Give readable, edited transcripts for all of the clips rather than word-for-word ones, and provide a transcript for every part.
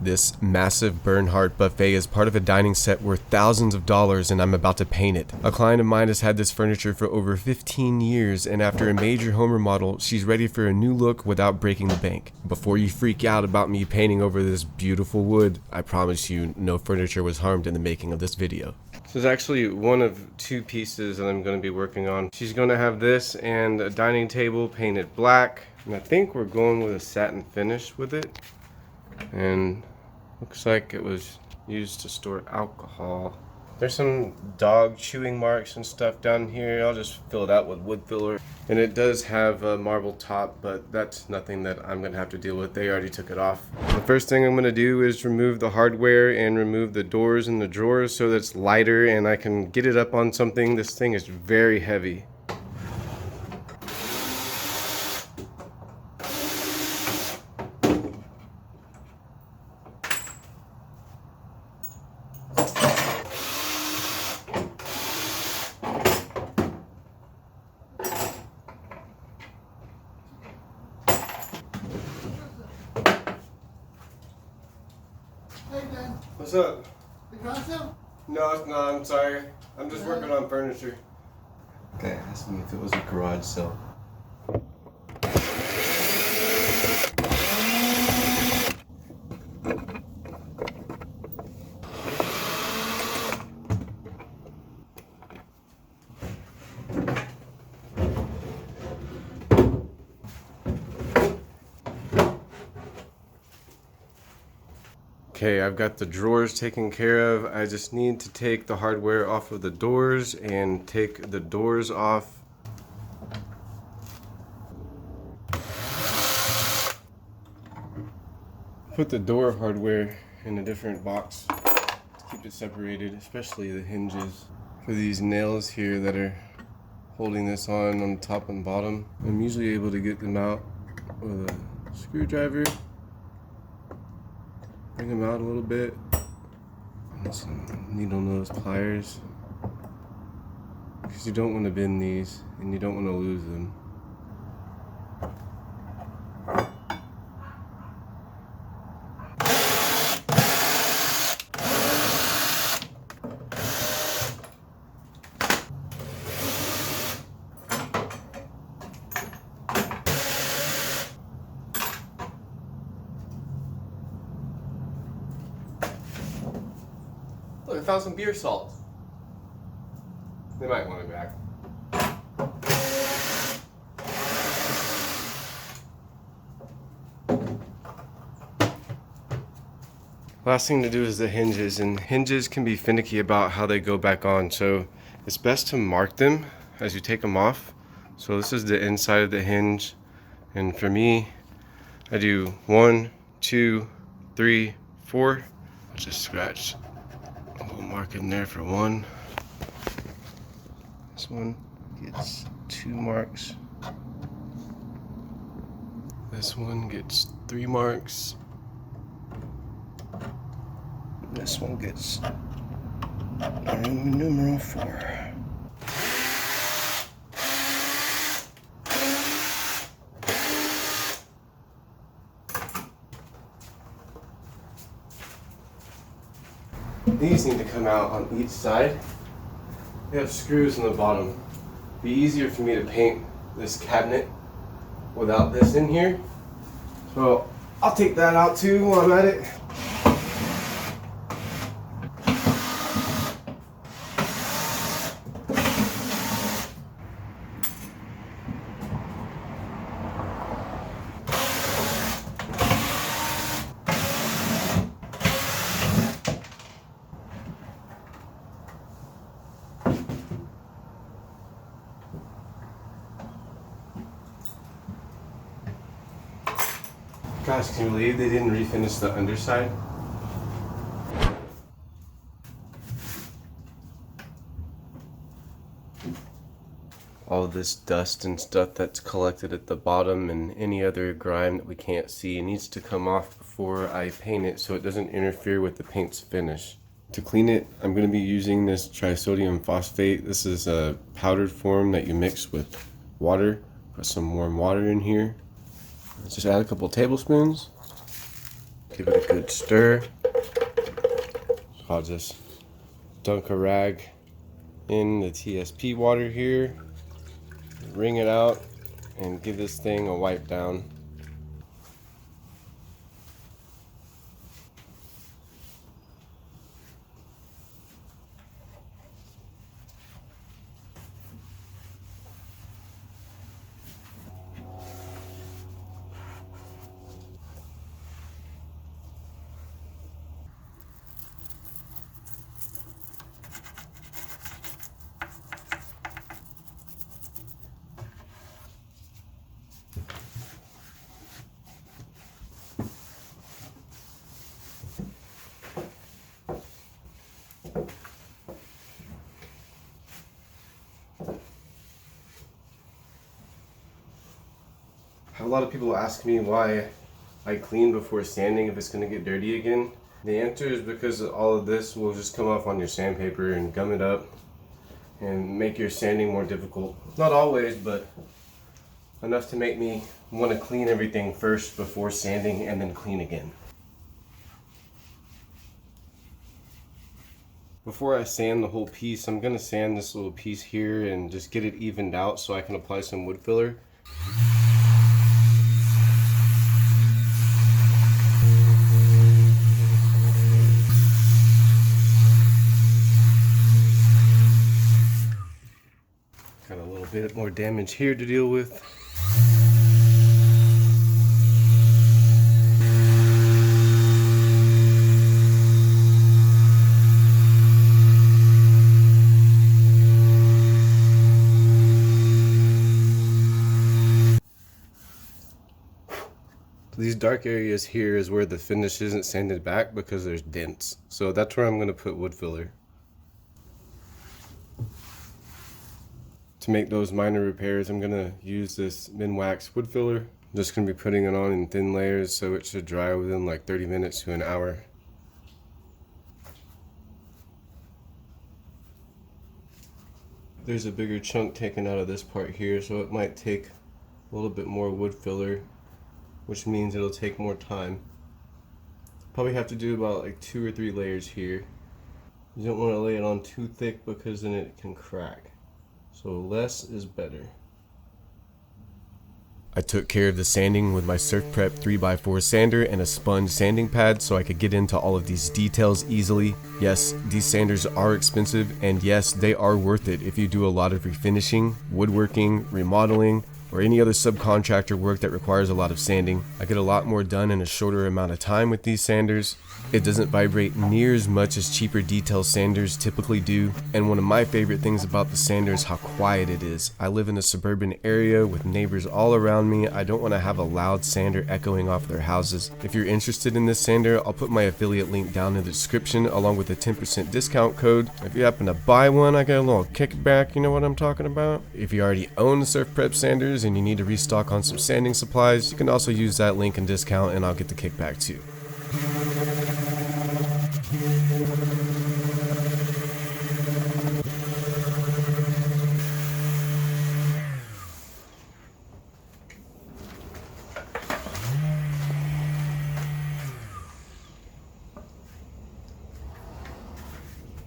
This massive Bernhardt buffet is part of a dining set worth thousands of dollars, and I'm about to paint it. A client of mine has had this furniture for over 15 years, and after a major home remodel, she's ready for a new look without breaking the bank. Before you freak out about me painting over this beautiful wood, I promise you no furniture was harmed in the making of this video. This is actually one of two pieces that I'm going to be working on. She's going to have this and a dining table painted black, and I think we're going with a satin finish with it. And looks like it was used to store alcohol. There's some dog chewing marks and stuff down here. I'll just fill it out with wood filler. And it does have a marble top, but that's nothing that I'm gonna have to deal with. They already took it off. The first thing I'm gonna do is remove the hardware and remove the doors and the drawers so that it's lighter and I can get it up on something. This thing is very heavy. What's up? You got some? No, it's not. I'm sorry. I'm just working on furniture. Okay, ask me if it was a garage sale. Okay, I've got the drawers taken care of. I just need to take the hardware off of the doors and take the doors off. Put the door hardware in a different box to keep it separated, especially the hinges. For these nails here that are holding this on the top and bottom, I'm usually able to get them out with a screwdriver. Bring them out a little bit. And some needle nose pliers. Because you don't want to bend these and you don't want to lose them. Look, I found some beer salt. They might want it back. Last thing to do is the hinges, and hinges can be finicky about how they go back on, so it's best to mark them as you take them off. So this is the inside of the hinge, and for me, I do 1, 2, 3, 4. I'll just scratch a little mark in there for 1. This one gets 2 marks. This one gets 3 marks. This one gets Roman numeral 4. These need to come out on each side. They have screws in the bottom. It'd be easier for me to paint this cabinet without this in here. So I'll take that out too while I'm at it. Gosh, can you believe they didn't refinish the underside? All of this dust and stuff that's collected at the bottom and any other grime that we can't see needs to come off before I paint it so it doesn't interfere with the paint's finish. To clean it, I'm going to be using this trisodium phosphate. This is a powdered form that you mix with water. Put some warm water in here. Let's just add a couple tablespoons. Give it a good stir. I'll just dunk a rag in the TSP water here, wring it out, and give this thing a wipe down. I have a lot of people ask me why I clean before sanding if it's going to get dirty again. The answer is because all of this will just come off on your sandpaper and gum it up and make your sanding more difficult. Not always, but enough to make me want to clean everything first before sanding and then clean again. Before I sand the whole piece, I'm going to sand this little piece here and just get it evened out so I can apply some wood filler. Got a little bit more damage here to deal with. These dark areas here is where the finish isn't sanded back because there's dents. So that's where I'm going to put wood filler. To make those minor repairs, I'm going to use this Minwax wood filler. I'm just going to be putting it on in thin layers so it should dry within like 30 minutes to an hour. There's a bigger chunk taken out of this part here, so it might take a little bit more wood filler, which means it'll take more time. Probably have to do about like 2 or 3 layers here. You don't want to lay it on too thick because then it can crack. So less is better. I took care of the sanding with my Surf Prep 3x4 sander and a sponge sanding pad so I could get into all of these details easily. Yes, these sanders are expensive, and yes, they are worth it if you do a lot of refinishing, woodworking, remodeling, or any other subcontractor work that requires a lot of sanding. I get a lot more done in a shorter amount of time with these sanders. It doesn't vibrate near as much as cheaper detail sanders typically do, and one of my favorite things about the sander is how quiet it is. I live in a suburban area with neighbors all around me. I don't want to have a loud sander echoing off their houses. If you're interested in this sander, I'll put my affiliate link down in the description along with a 10% discount code. If you happen to buy one, I get a little kickback, you know what I'm talking about? If you already own the Surf Prep sanders and you need to restock on some sanding supplies, you can also use that link and discount and I'll get the kickback too.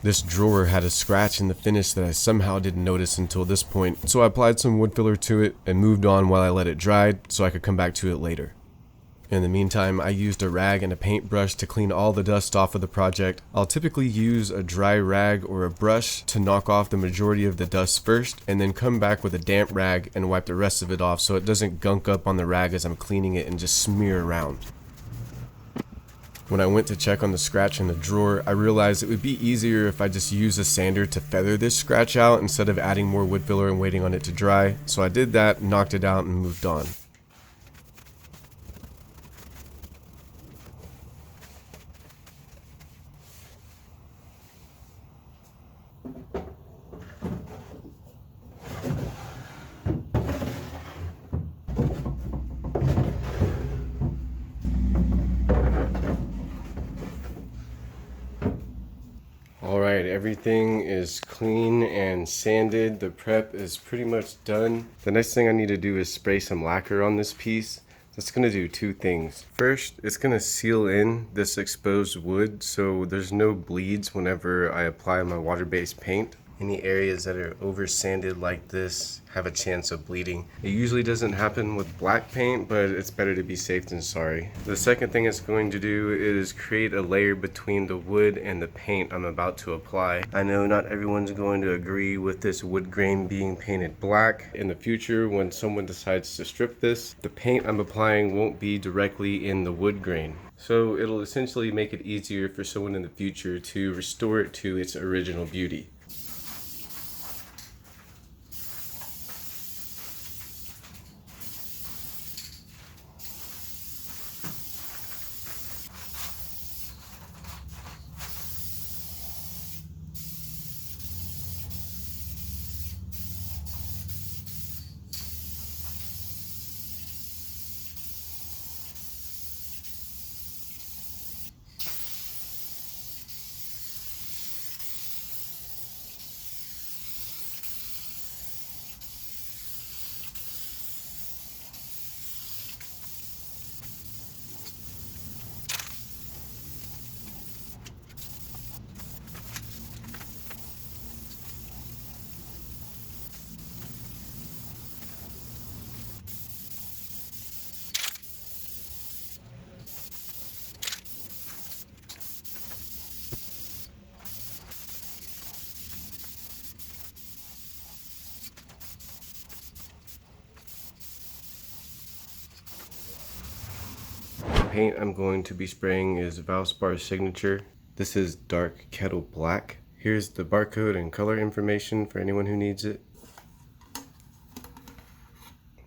This drawer had a scratch in the finish that I somehow didn't notice until this point, so I applied some wood filler to it and moved on while I let it dry so I could come back to it later. In the meantime, I used a rag and a paintbrush to clean all the dust off of the project. I'll typically use a dry rag or a brush to knock off the majority of the dust first, and then come back with a damp rag and wipe the rest of it off so it doesn't gunk up on the rag as I'm cleaning it and just smear around. When I went to check on the scratch in the drawer, I realized it would be easier if I just used a sander to feather this scratch out instead of adding more wood filler and waiting on it to dry. So I did that, knocked it out, and moved on. Alright, everything is clean and sanded. The prep is pretty much done. The next thing I need to do is spray some lacquer on this piece. It's gonna do two things. First, it's gonna seal in this exposed wood so there's no bleeds whenever I apply my water-based paint. Any areas that are over sanded like this have a chance of bleeding. It usually doesn't happen with black paint, but it's better to be safe than sorry. The second thing it's going to do is create a layer between the wood and the paint I'm about to apply. I know not everyone's going to agree with this wood grain being painted black. In the future, when someone decides to strip this, the paint I'm applying won't be directly in the wood grain. So it'll essentially make it easier for someone in the future to restore it to its original beauty. Paint I'm going to be spraying is Valspar's Signature. This is dark kettle black. Here's the barcode and color information for anyone who needs it.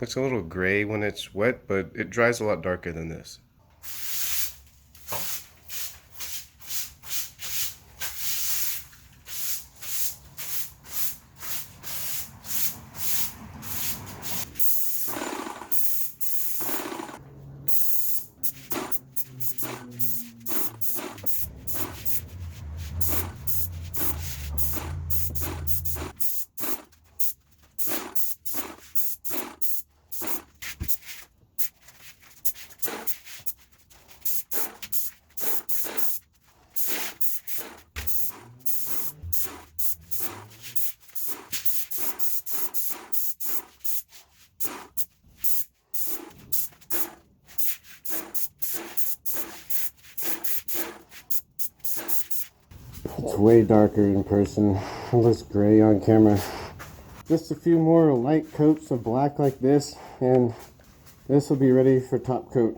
Looks a little gray when it's wet, but it dries a lot darker than this. It's way darker in person. It looks gray on camera. Just a few more light coats of black like this, and this will be ready for top coat.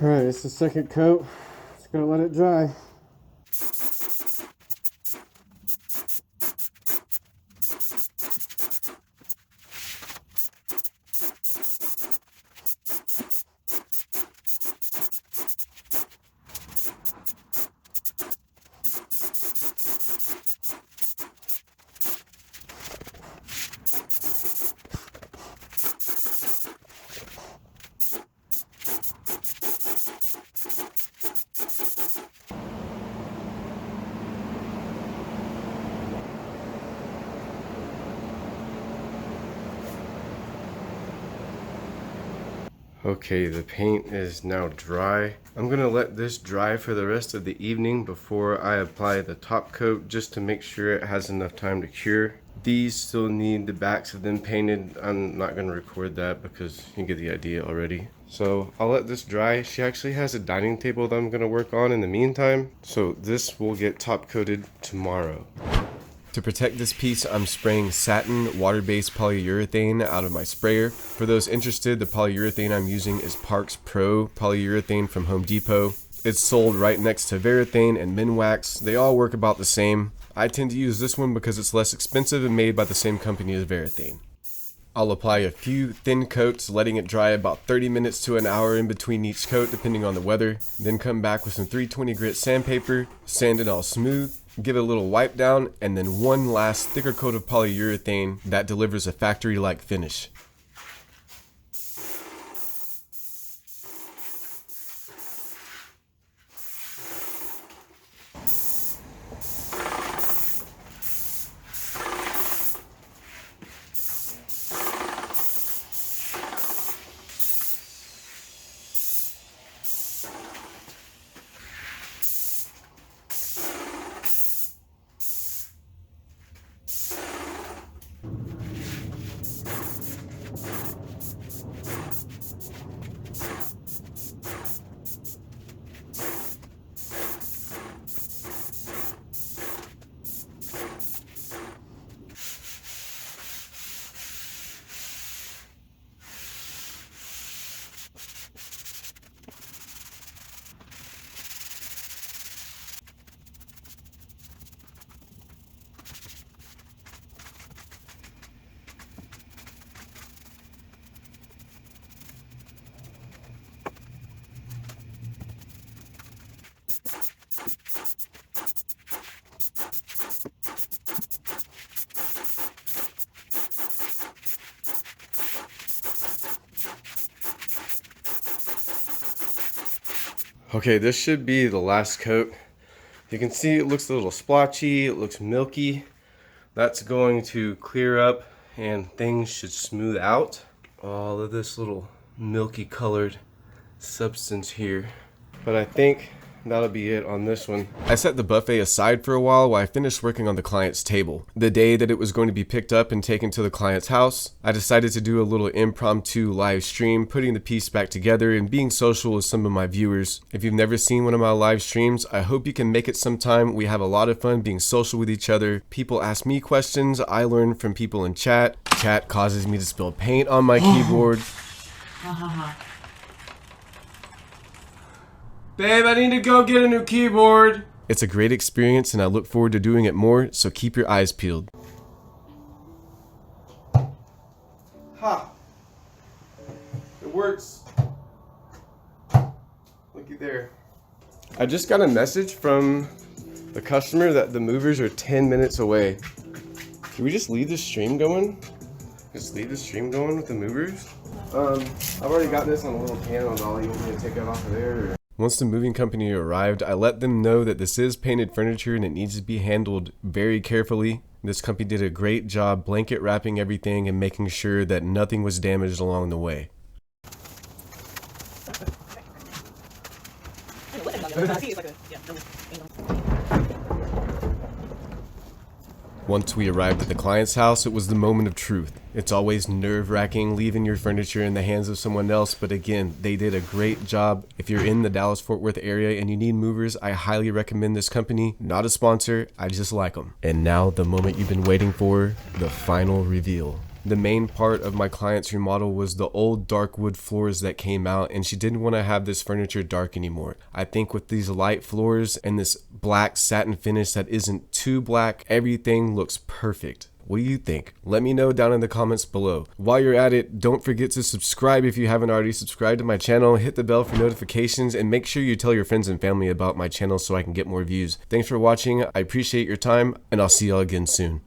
Alright, it's the second coat. Just gonna let it dry. Okay, the paint is now dry. I'm gonna let this dry for the rest of the evening before I apply the top coat, just to make sure it has enough time to cure. These still need the backs of them painted. I'm not gonna record that because you get the idea already. So I'll let this dry. She actually has a dining table that I'm gonna work on in the meantime. So this will get top coated tomorrow. To protect this piece, I'm spraying satin water-based polyurethane out of my sprayer. For those interested, the polyurethane I'm using is Parks Pro polyurethane from Home Depot. It's sold right next to Varathane and Minwax. They all work about the same. I tend to use this one because it's less expensive and made by the same company as Varathane. I'll apply a few thin coats, letting it dry about 30 minutes to an hour in between each coat depending on the weather. Then come back with some 320 grit sandpaper, sand it all smooth, give it a little wipe down, and then one last thicker coat of polyurethane that delivers a factory-like finish. Okay, this should be the last coat. You can see it looks a little splotchy, it looks milky. That's going to clear up and things should smooth out. All of this little milky colored substance here. But I think that'll be it on this one. I set the buffet aside for a while I finished working on the client's table. The day that it was going to be picked up and taken to the client's house, I decided to do a little impromptu live stream, putting the piece back together and being social with some of my viewers. If you've never seen one of my live streams, I hope you can make it sometime. We have a lot of fun being social with each other. People ask me questions, I learn from people in chat. Chat causes me to spill paint on my keyboard. Babe, I need to go get a new keyboard. It's a great experience and I look forward to doing it more, so keep your eyes peeled. Ha! It works. Looky there. I just got a message from the customer that the movers are 10 minutes away. Can we just leave the stream going? Just leave the stream going with the movers? I've already got this on a little can on dolly. You want me to take it off of there? Or? Once the moving company arrived, I let them know that this is painted furniture and it needs to be handled very carefully. This company did a great job blanket wrapping everything and making sure that nothing was damaged along the way. Once we arrived at the client's house, it was the moment of truth. It's always nerve-wracking leaving your furniture in the hands of someone else, but again, they did a great job. If you're in the Dallas-Fort Worth area and you need movers, I highly recommend this company. Not a sponsor, I just like them. And now the moment you've been waiting for, the final reveal. The main part of my client's remodel was the old dark wood floors that came out, and she didn't want to have this furniture dark anymore. I think with these light floors and this black satin finish that isn't too black, everything looks perfect. What do you think? Let me know down in the comments below. While you're at it, don't forget to subscribe if you haven't already subscribed to my channel, hit the bell for notifications, and make sure you tell your friends and family about my channel so I can get more views. Thanks for watching, I appreciate your time, and I'll see y'all again soon.